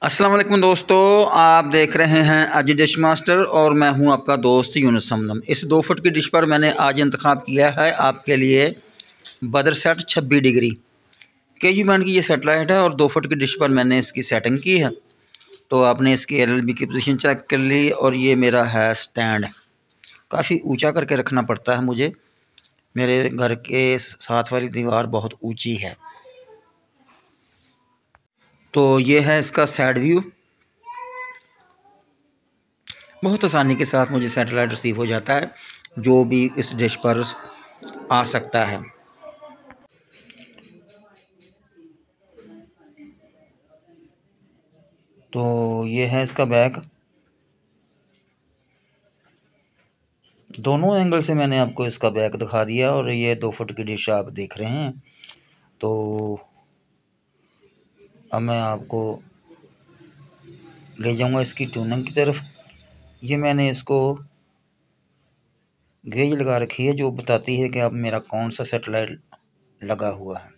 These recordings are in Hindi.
अस्सलाम वालेकुम दोस्तों, आप देख रहे हैं आज डिश मास्टर और मैं हूं आपका दोस्त यूनुस समदम। इस 2 फुट की डिश पर मैंने आज इंतखाब किया है आपके लिए बदरसेट 26 डिग्री केजी बैंड की ये सेटेलाइट है और 2 फुट की डिश पर मैंने इसकी सेटिंग की है। तो आपने इसकी LLB की पोजीशन चेक कर ली और ये मेरा है स्टैंड। काफ़ी ऊंचा करके रखना पड़ता है मुझे, मेरे घर के साथ वाली दीवार बहुत ऊँची है। तो ये है इसका साइड व्यू। बहुत आसानी के साथ मुझे सैटेलाइट रिसीव हो जाता है, जो भी इस डिश पर आ सकता है। तो ये है इसका बैक। दोनों एंगल से मैंने आपको इसका बैक दिखा दिया और ये 2 फुट की डिश आप देख रहे हैं। तो अब मैं आपको ले जाऊंगा इसकी ट्यूनिंग की तरफ। ये मैंने इसको गेज लगा रखी है जो बताती है कि अब मेरा कौन सा सैटेलाइट लगा हुआ है।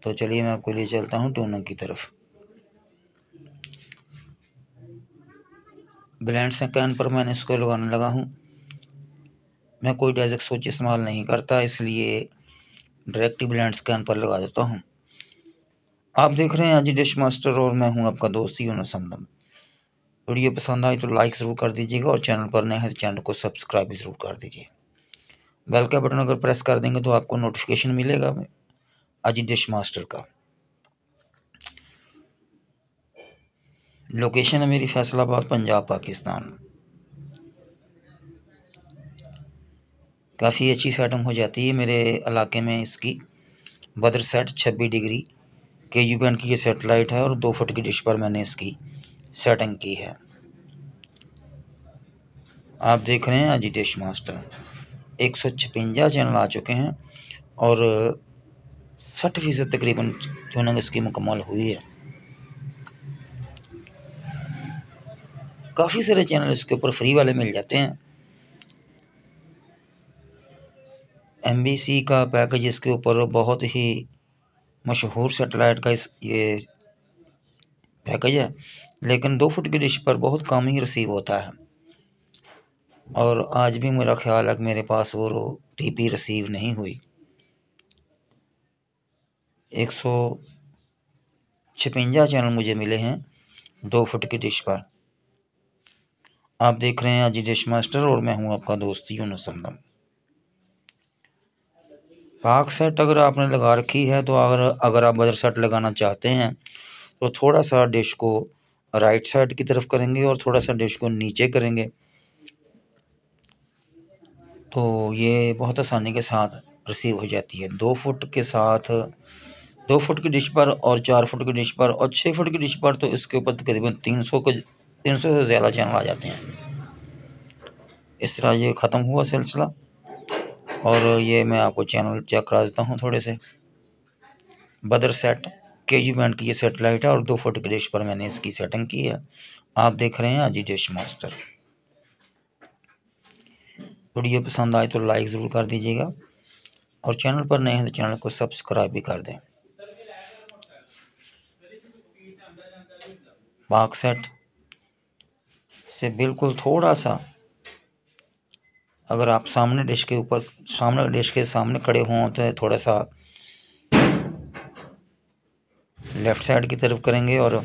तो चलिए मैं आपको ले चलता हूँ ट्यूनिंग की तरफ। ब्लेंड स्कैन पर मैंने इसको लगाने लगा हूँ। मैं कोई डायरेक्ट स्विच इस्तेमाल नहीं करता, इसलिए डायरेक्ट ब्लेंड स्कैन पर लगा देता हूँ। आप देख रहे हैं आज डिश मास्टर और मैं हूं आपका दोस्त यूनुस समदम। वीडियो पसंद आई तो लाइक ज़रूर कर दीजिएगा और चैनल पर नए हैं तो चैनल को सब्सक्राइब भी ज़रूर कर दीजिए। बेल का बटन अगर प्रेस कर देंगे तो आपको नोटिफिकेशन मिलेगा आज डिश मास्टर का। लोकेशन है मेरी फैसलाबाद, पंजाब, पाकिस्तान। काफ़ी अच्छी सेटिंग हो जाती है मेरे इलाके में इसकी। बदरसेट 26 डिग्री केजी बैंड की ये सेटेलाइट है और 2 फुट की डिश पर मैंने इसकी सेटिंग की है। आप देख रहे हैं आज डिश मास्टर। 156 चैनल आ चुके हैं और 60% तकरीबन ट्यूनिंग इसकी मुकम्मल हुई है। काफ़ी सारे चैनल इसके ऊपर फ्री वाले मिल जाते हैं। MBC का पैकेज इसके ऊपर बहुत ही मशहूर सेटेलाइट का ये पैकेज है, लेकिन 2 फुट की डिश पर बहुत कम ही रिसीव होता है। और आज भी मेरा ख्याल है कि मेरे पास वो TP रिसीव नहीं हुई। 156 चैनल मुझे मिले हैं 2 फुट की डिश पर। आप देख रहे हैं आज डिश मास्टर और मैं हूं आपका दोस्त यूनुस समदम। पाक सेट अगर आपने लगा रखी है तो अगर आप बदर सेट लगाना चाहते हैं तो थोड़ा सा डिश को राइट साइड की तरफ करेंगे और थोड़ा सा डिश को नीचे करेंगे तो ये बहुत आसानी के साथ रिसीव हो जाती है। 2 फुट के साथ 2 फुट की डिश पर और 4 फुट की डिश पर और 6 फुट की डिश पर तो इसके ऊपर तकरीबन 300 से ज़्यादा चैनल आ जाते हैं। इस तरह ये ख़त्म हुआ सिलसिला और ये मैं आपको चैनल चेक करा देता हूँ थोड़े से। बदरसेट केजी बैंड की ये सेटेलाइट है और 2 फुट की डिश पर मैंने इसकी सेटिंग की है। आप देख रहे हैं आज डिश मास्टर। वीडियो पसंद आए तो लाइक ज़रूर कर दीजिएगा और चैनल पर नए हैं तो चैनल को सब्सक्राइब भी कर दें। पाक सेट से बिल्कुल थोड़ा सा अगर आप सामने डिश के सामने खड़े हों तो थोड़ा सा लेफ़्ट साइड की तरफ करेंगे और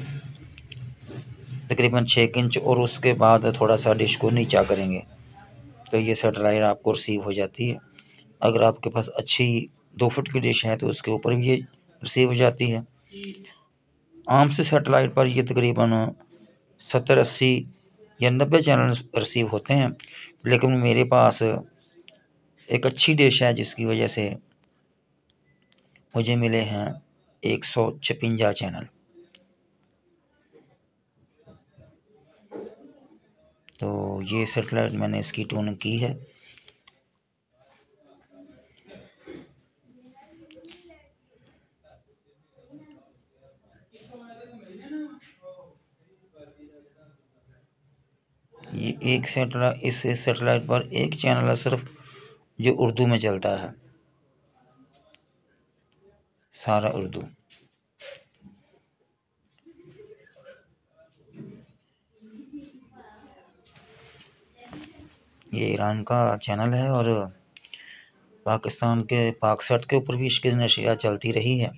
तकरीबन 6 इंच और उसके बाद थोड़ा सा डिश को नीचा करेंगे तो ये सेटेलाइट आपको रिसीव हो जाती है। अगर आपके पास अच्छी 2 फुट की डिश है तो उसके ऊपर भी ये रिसीव हो जाती है। आम से सेटेलाइट पर ये तकरीबन 70, 80 या 90 चैनल रिसीव होते हैं, लेकिन मेरे पास एक अच्छी डिश है जिसकी वजह से मुझे मिले हैं 156 चैनल। तो ये सेटेलाइट मैंने इसकी ट्यूनिंग की है। ये एक सेटेलाइट इस सेटेलाइट पर एक चैनल है सिर्फ जो उर्दू में चलता है, सारा उर्दू। ये ईरान का चैनल है और पाकिस्तान के पाकसेट के ऊपर भी इसकी नशरियात चलती रही है।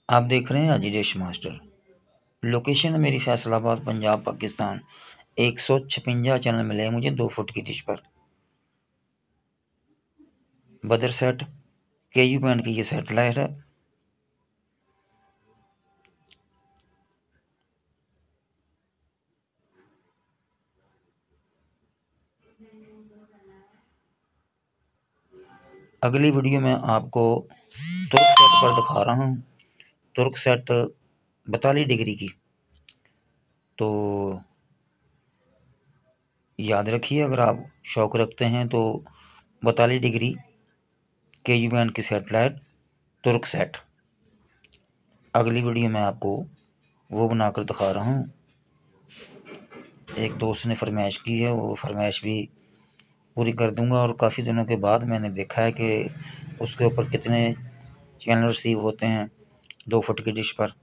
आप देख रहे हैं अजी डिश मास्टर। लोकेशन है मेरी फैसलाबाद, पंजाब, पाकिस्तान। 156 चैनल मिले हैं मुझे 2 फुट की डिश पर। बदर सेट KU बैंड की ये सैटेलाइट है। अगली वीडियो में आपको तुर्क सेट पर दिखा रहा हूँ। तुर्क सेट 42 डिग्री की। तो याद रखिए, अगर आप शौक रखते हैं तो 42 डिग्री KU बैंड की सैटेलाइट तुर्क सेट। अगली वीडियो में आपको वो बनाकर दिखा रहा हूँ। एक दोस्त ने फरमाइश की है, वो फरमाइश भी पूरी कर दूंगा। और काफ़ी दिनों के बाद मैंने देखा है कि उसके ऊपर कितने चैनल रिसीव होते हैं 2 फुट की डिश पर।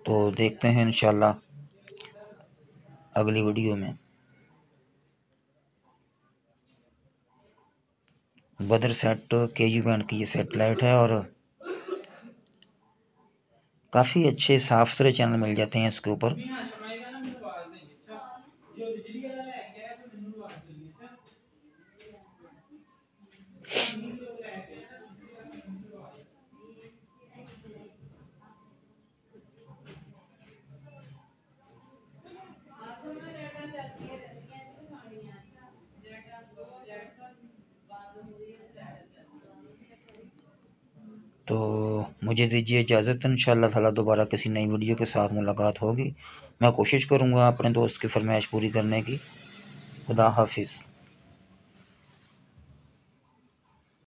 तो देखते हैं इंशाल्लाह अगली वीडियो में। बदर सेट KU बैंड की ये सैटेलाइट है और काफ़ी अच्छे साफ सुथरे चैनल मिल जाते हैं इसके ऊपर। तो मुझे दीजिए इजाज़त। इंशाअल्लाह ताला दोबारा किसी नई वीडियो के साथ मुलाकात होगी। मैं कोशिश करूँगा अपने दोस्त की फरमाइश पूरी करने की। खुदा हाफिज़।